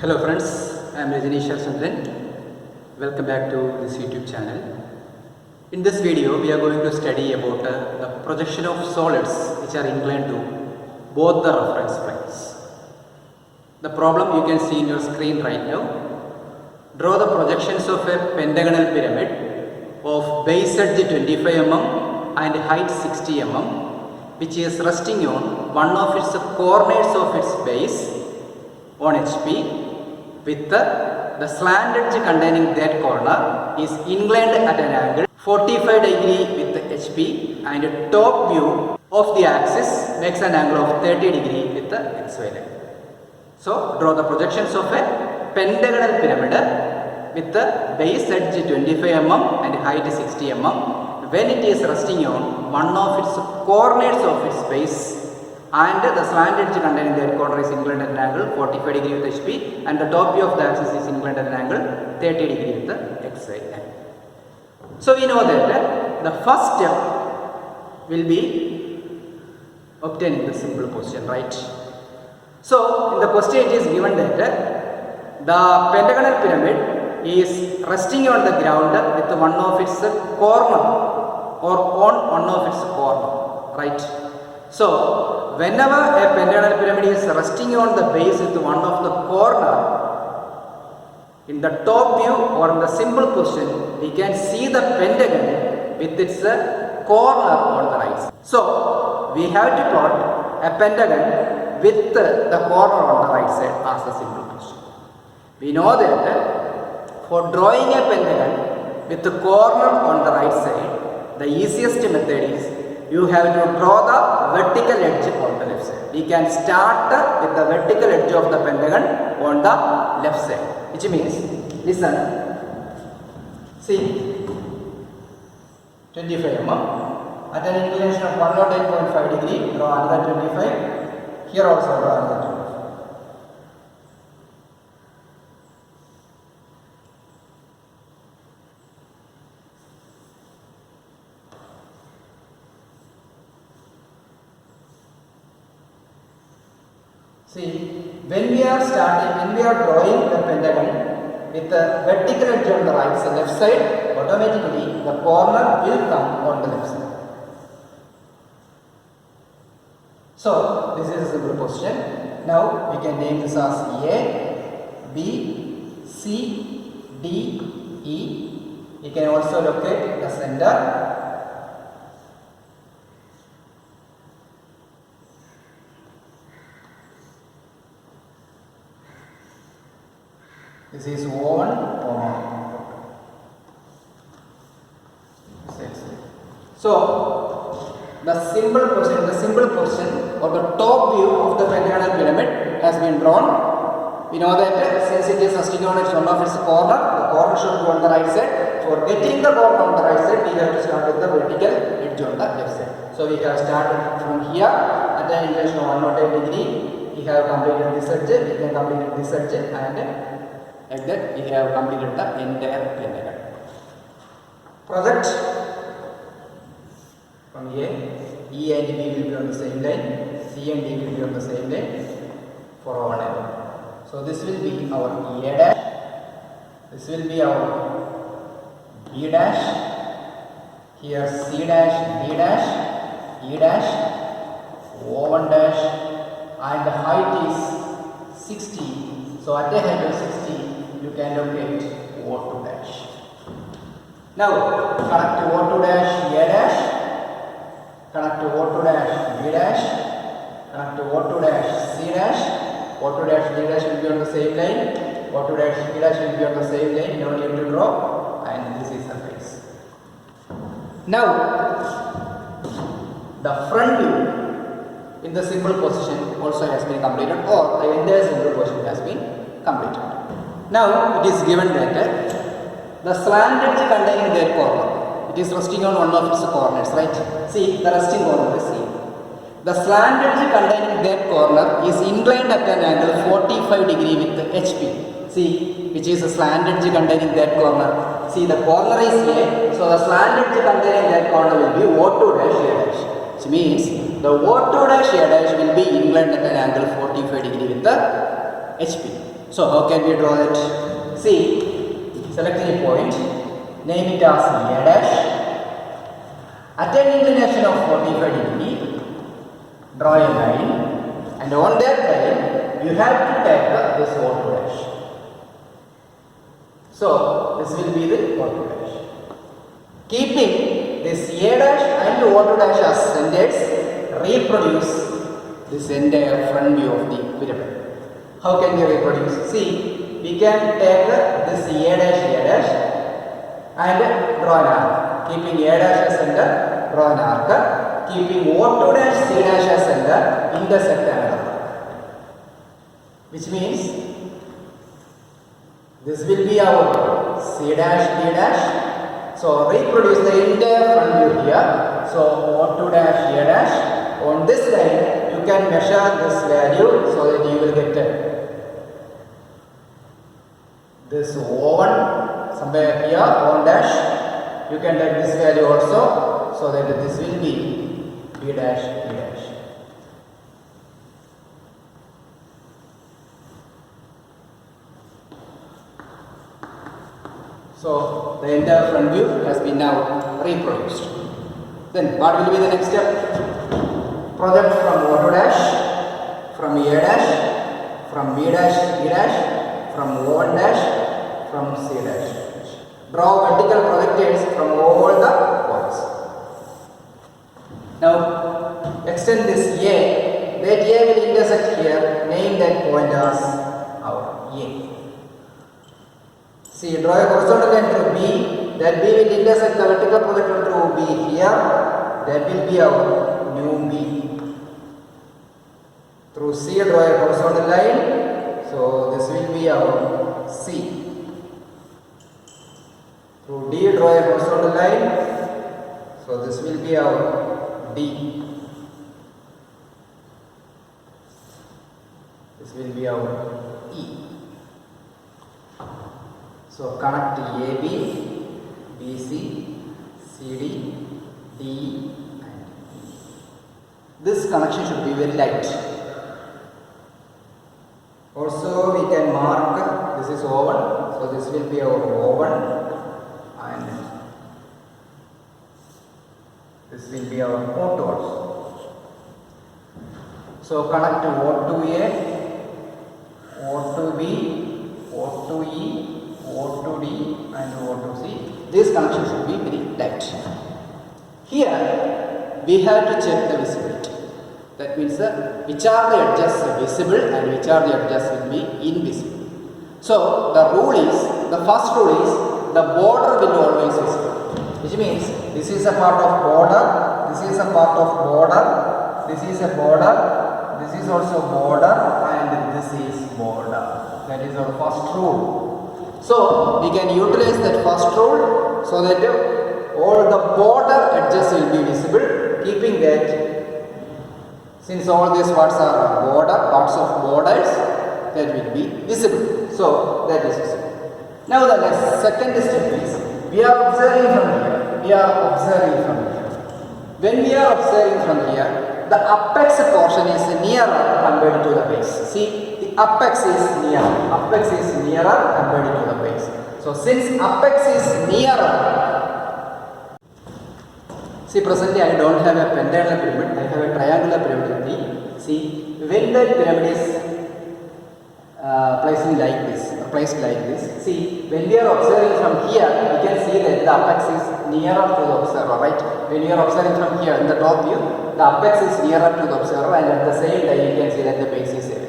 Hello friends, I am Rajaneesh Chandran. Welcome back to this YouTube channel. In this video, we are going to study about the projection of solids which are inclined to both the reference planes. The problem you can see in your screen right now. Draw the projections of a pentagonal pyramid of base edge 25 mm and height 60 mm, which is resting on one of its corners of its base on HP, with the slant edge containing that corner is inclined at an angle 45 degree with the HP, and top view of the axis makes an angle of 30 degree with the XY line. So draw the projections of a pentagonal pyramid with the base edge 25 mm and height 60 mm when it is resting on one of its corners of its base, and the slant edge containing that corner is inclined at an angle 45 degree with HP, and the top view of the axis is inclined at an angle 30 degree with the XY line. So we know that the first step will be obtaining the simple position, right? So in the question it is given that the pentagonal pyramid is resting on the ground with one of its corner or on one of its corner, right? So whenever a pentagonal pyramid is resting on the base with one of the corner, in the top view or in the simple position, we can see the pentagon with its corner on the right side. So we have to plot a pentagon with the corner on the right side as the simple position. We know that for drawing a pentagon with the corner on the right side, the easiest method is you have to draw the vertical edge on the left side. We can start with the vertical edge of the pentagon on the left side, which means, listen, see, 25 mm at an inclination of 108.5 degree, draw another 25, here also draw another 25. See, when we are drawing the pentagon with the vertical edge on the right side, left side, automatically the corner will come on the left side. So this is a simple position. Now we can name this as A, B, C, D, E. We can also locate the center. This is O1, So the simple position or the top view of the pentagonal pyramid has been drawn. We know that since it is resting on its one of its corner, the corner should be on the right side. For getting the corner on the right side, we have to start with the vertical edge on the left side. So we have started from here at an inclination of 108 degree. We have completed this edge, we can complete this edge, and like that we have completed the entire pentagon. Project from A, E and B will be on the same line, C and D will be on the same line for our line. So this will be our A dash, this will be our B dash, here C dash, D dash, E dash, O1 dash, and the height is 60. So at a height of 60, you can locate O2 dash. Now connect to O2 dash A dash, connect to O2 dash B dash, connect to O2 dash C dash, O2 dash D dash will be on the same line, O2 dash B dash will be on the same line, no need to draw, and this is the face. Now the front view in the simple position also has been completed, or the entire simple position has been completed. Now it is given that the slant edge containing that corner, it is resting on one of its corners, right? See, the resting corner is C. The slant edge containing that corner is inclined at an angle 45 degree with the HP. See, which is the slant edge containing that corner. See, the corner is A, so the slant edge containing that corner will be O2 dash A dash, which means the O2 dash A dash will be inclined at an angle 45 degree with the HP. So how can we draw that? See, select a point, name it as A dash. At an inclination of 45 degree, draw a line, and on that line you have to take this O2 dash. So this will be the O2 dash. Keeping this A dash and O2 dash as centers, reproduce this entire front view of the pyramid. How can we reproduce? See, we can take this A dash and draw an arc. Keeping A dash as center, draw an arc. Keeping O2 dash C dash as center, intersect another arc. Which means this will be our C dash D dash. So reproduce the entire front view here. So O2 dash A dash. On this line you can measure this value so that you will get this O1 somewhere here, O1 dash. You can take this value also, so that this will be B dash E dash. So the entire front view has been now reproduced. Then what will be the next step? Project from O2 dash, from A dash, from B dash E dash, from O1 dash, from C dash. Draw vertical projections from all the points. Now extend this A. That A will intersect here. Name that point as our A. See, draw a horizontal line through B. That B will intersect the vertical projection through B here. That will be our new B. Through C, draw a horizontal line. So this will be our C. Through D, draw a horizontal line. So this will be our D. This will be our E. So connect AB, BC, CD, D and E. This connection should be very light. Also we can mark, this is O1, so this will be our O1. This will be our O2 also. So connect to O2A, O2B, O2E, O2D and O2C. This connection should be very light. Here we have to check the visibility. That means which are the edges visible and which are the edges will be invisible. So the rule is, the first rule is the border will always visible. Which means this is a part of border, this is a part of border, this is a border, this is also border and this is border. That is our first rule. So we can utilize that first rule so that all the border edges will be visible, keeping that since all these parts are parts of borders, that will be visible. So that is visible. Now the next second step is we are observing from here. When we are observing from here, the apex portion is nearer compared to the base. See, the apex is nearer compared to the base. So since apex is nearer, see presently I don't have a pentagonal pyramid, I have a triangular pyramid. See, when the pyramid is placed like this. See, when we are observing from here, we can see that the apex is nearer to the observer, right? When we are observing from here in the top view, the apex is nearer to the observer, and at the same time you can see that the base is here.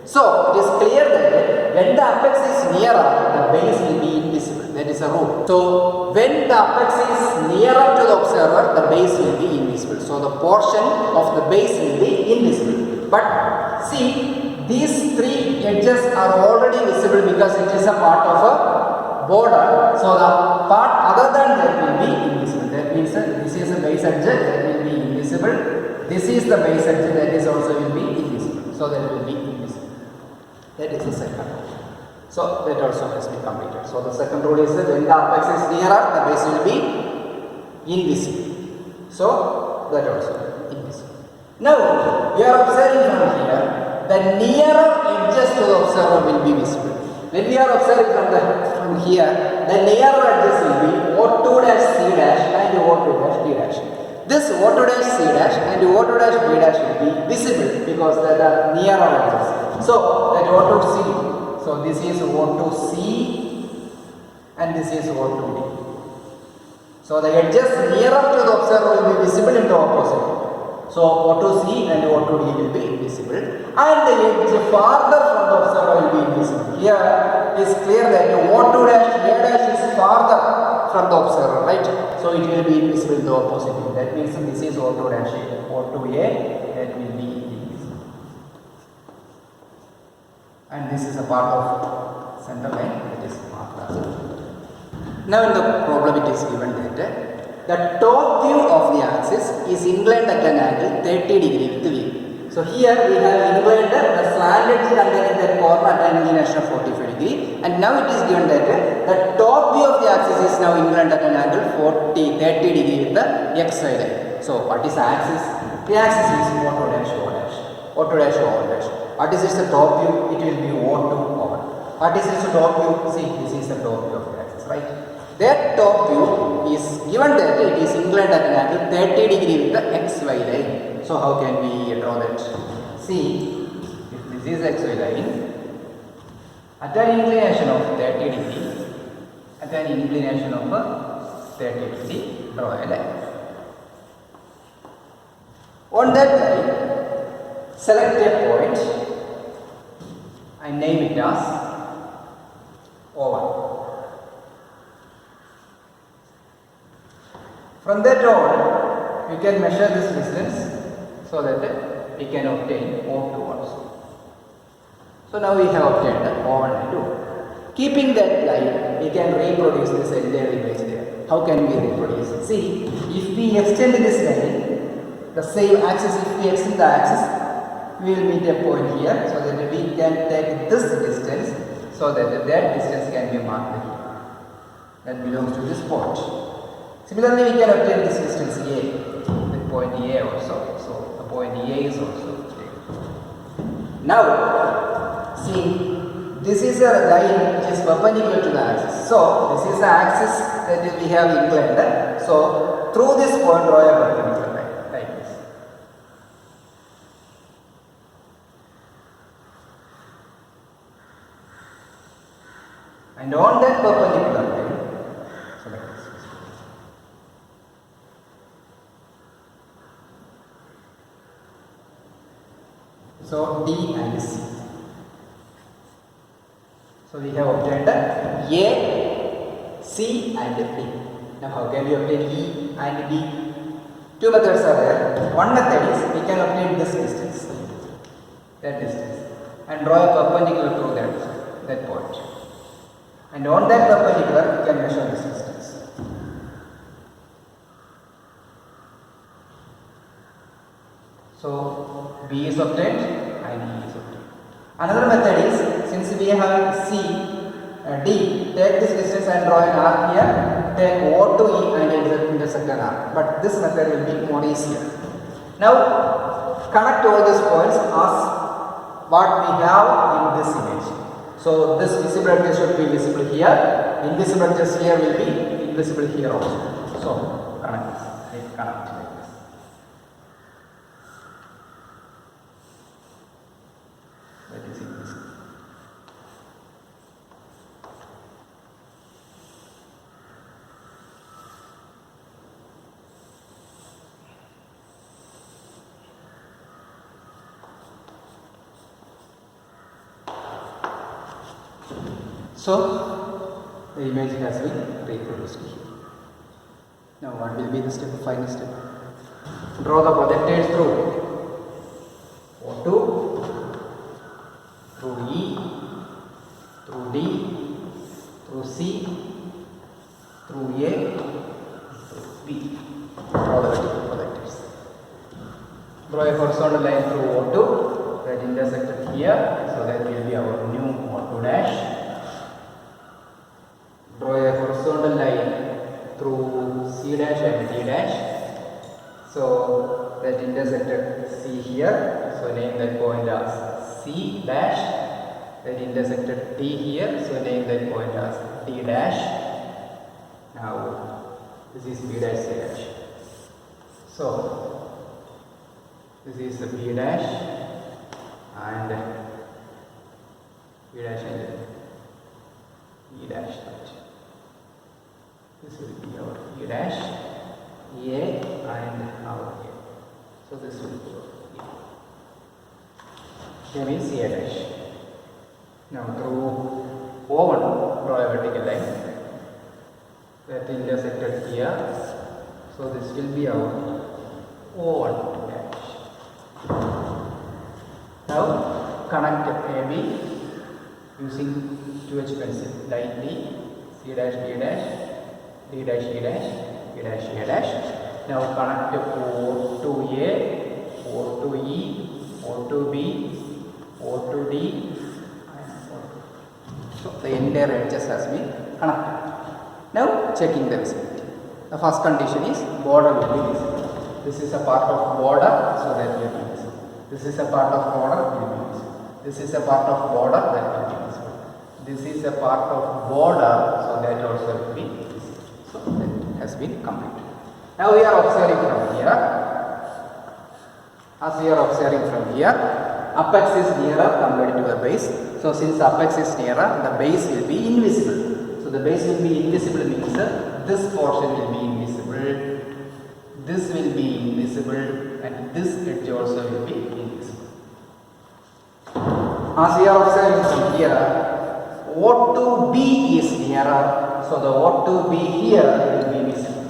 So it is clear that when the apex is nearer, the base will be invisible. That is a rule. So when the apex is nearer to the observer, the base will be invisible. So the portion of the base will be invisible. But see, these three edges are already visible because it is a part of a border. So the part other than that will be invisible. That means this is a base edge that will be invisible. This is the base edge that is also will be invisible. So that will be invisible. That is the second rule. So that also has been completed. So the second rule is that when the apex is nearer, the base will be invisible. So that also invisible. Now we are observing from here. The nearer edges edges to the observer will be visible. When we are observing from here, the narrow edges will be O2 dash C dash and O2 dash D dash. This O2 dash C dash and O2 dash B dash will be visible because they are narrow edges. So that O2 C, so this is O2 C and this is O2 D. So the edges nearer to the observer will be visible in the opposite. So O2C and O2D will be visible and the edge farther from the observer will be invisible. Here it is clear that O2 dash A dash is farther from the observer, right? So it will be invisible in the opposite. That means this is O2 dash A, O2A, that will be invisible. And this is a part of center line, that is marked as. Now in the problem it is given that the top view of the axis is inclined at an angle 30 degree with the V. So here we have inclined the slanted containing that corner at an inclination of 45 degree, and now it is given that the top view of the axis is now inclined at an angle 30 degree with the XY line. So what is the axis? The axis is O2 dash O dash, O2 dash O dash. What is the top view? It will be O2 O1. What is the top view? See, this is the top view of the axis, right? That top view is given that it is inclined at an angle 30 degree with the XY line. So how can we draw that? See, if this is XY line, at an inclination of 30 degree, at an inclination of 30 degree, draw a line. On that line, select a point and name it as O1. From that on, you can measure this distance so that we can obtain O2 also. So now we have obtained O1 and O2. Keeping that line, we can reproduce this entire image there. How can we reproduce? See, if we extend this line, the same axis, if we extend the axis, we will meet a point here so that we can take this distance so that distance can be marked here. That belongs to this point. Similarly, we can obtain this distance A with point A also. So the point A is also A. Now, see, this is a line which is perpendicular to the axis. So this is the axis that we have inclined. So through this point, draw a perpendicular line like this. And on that perpendicular line, select this. So D and C. So we have obtained A, C and D. Now how can we obtain E and D? Two methods are there. One method is we can obtain this distance, that distance, and draw a perpendicular to that point. And on that perpendicular, we can measure this distance. So B is obtained and E is obtained. Another method is, since we have C, D, take this distance and draw an arc here, take O to E and intersect an arc. But this method will be more easier. Now connect all these points as what we have in this image. So this visible edges should be visible here, invisible edges here will be invisible here also. So connect this, connect like this. That is invisible. So the image has been reproduced here. Now what will be the step, final step? Draw the projectiles through O2, through E, through D, through C, through A, through B. Draw the vertical projectiles. Draw a horizontal line through O2 that intersected here, so that will be our new O2 dash. Draw a horizontal line through C dash and D dash, so that intersected C here, so name that point as C dash, that intersected D here, so name that point as D dash. Now this is B dash C dash. So this is the B dash and B dash and E dash. This will be our E dash, A and our A. So this will be our E. Here means A dash. Now through O1 draw a vertical line that intersected here. So this will be our O1 dash. Now connect AB using 2H pencil lightly, C dash D dash, D dash E dash, E dash A dash. Now connect O to A, O to E, O to B, O to D. So the entire edges has been connected. Now checking the visibility. The first condition is border will be visible. This is a part of border, so that will be visible. This is a part of border, will be visible. This is a part of border, that will be visible. This is a part of border, so that also will be visible. So that has been completed. Now we are observing from here. As we are observing from here, apex is nearer compared to the base. So since apex is nearer, the base will be invisible. So the base will be invisible means this portion will be invisible, this will be invisible, and this edge also will be invisible. As we are observing from here, O to B is nearer, so the O to B here will be visible.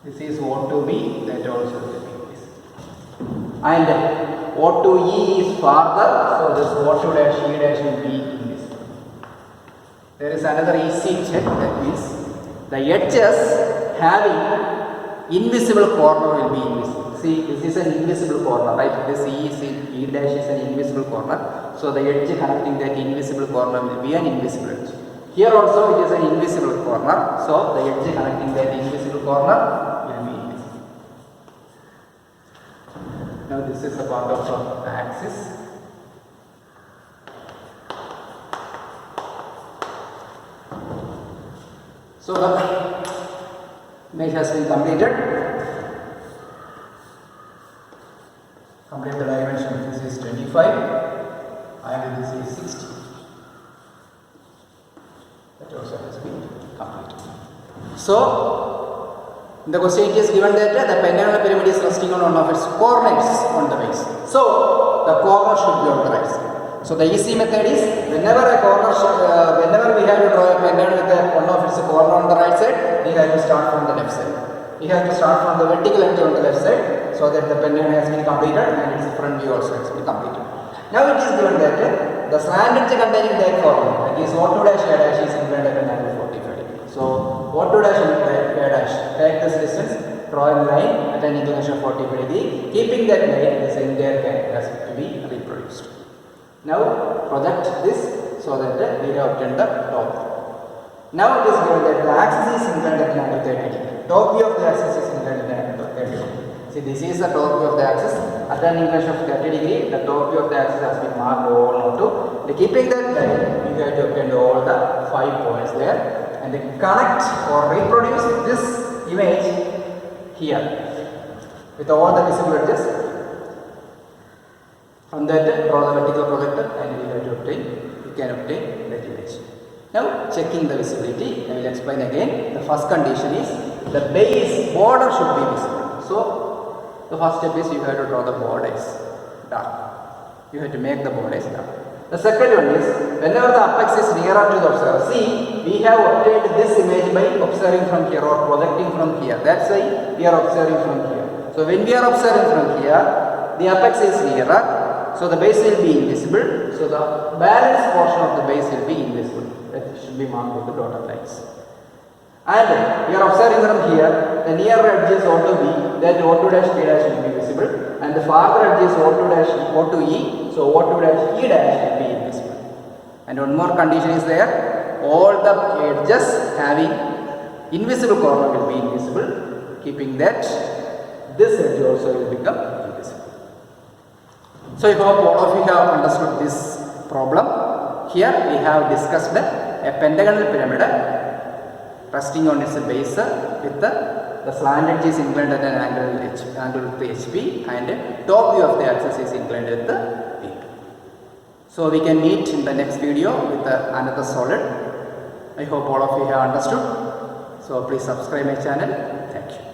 This is O to B, that also will be visible. And O to E is farther, so this O2 dash E dash will be invisible. There is another easy check, that means the edges having invisible corner will be invisible. See, this is an invisible corner, right? This E dash is an invisible corner. So the edge connecting that invisible corner will be an invisible edge. Here also it is an invisible corner. So the edge connecting that invisible corner will be invisible. Now this is a part of the axis. So the image has been completed. Complete the dimension. This is 25 and this is 60. That also has been completed. So in the question it is given that the pentagonal pyramid is resting on one of its coordinates on the base. So the corner should be on the right side. So the easy method is whenever we have to draw a pentagon with one of its corner on the right side, we have to start from the left side. We have to start from the vertical edge on the left side, so that the pentagon has been completed and its front view also has been completed. Now it is given that the slant edge containing that corner, that is O2 dash A dash, is inclined at an angle 45 degree. So O2 dash and A dash, take this distance, draw a line at an inclination of 45 degree. Keeping that line, this entire line has to be reproduced. Now project this so that we have obtained the top. Now it is given that the axis is inclined at an angle 30 degree. Top view of the axis is inclined at an angle 30 degree. See, this is the top view of the axis at an inclination of 30 degree. The top view of the axis has been marked O1, O2. Keeping that line, we have to obtain all the 5 points there and connect or reproduce this image here with all the visible edges. From that, draw the vertical projector and we can obtain that image. Now checking the visibility, I will explain again. The first condition is the base border should be visible. So the first step is you have to draw the borders dark. You have to make the borders dark. The second one is whenever the apex is nearer to the observer. See, we have obtained this image by observing from here or projecting from here. That's why we are observing from here. So when we are observing from here, the apex is nearer. So the base will be invisible. So the balance portion of the base will be invisible. That should be marked with the dotted lines. And we are observing from here, the near edge is O to B, that O2 dash B dash will be visible, and the farther edge is O2 dash O to E, so O2 dash E dash will be invisible. And one more condition is there, all the edges having invisible corner will be invisible, keeping that this edge also will become invisible. So I hope all of you have understood this problem. here we have discussed a pentagonal pyramid resting on its base with the slant edge is inclined at an angle with HP, and top view of the axis is inclined with the V2. So we can meet in the next video with another solid. I hope all of you have understood. So please subscribe my channel. Thank you.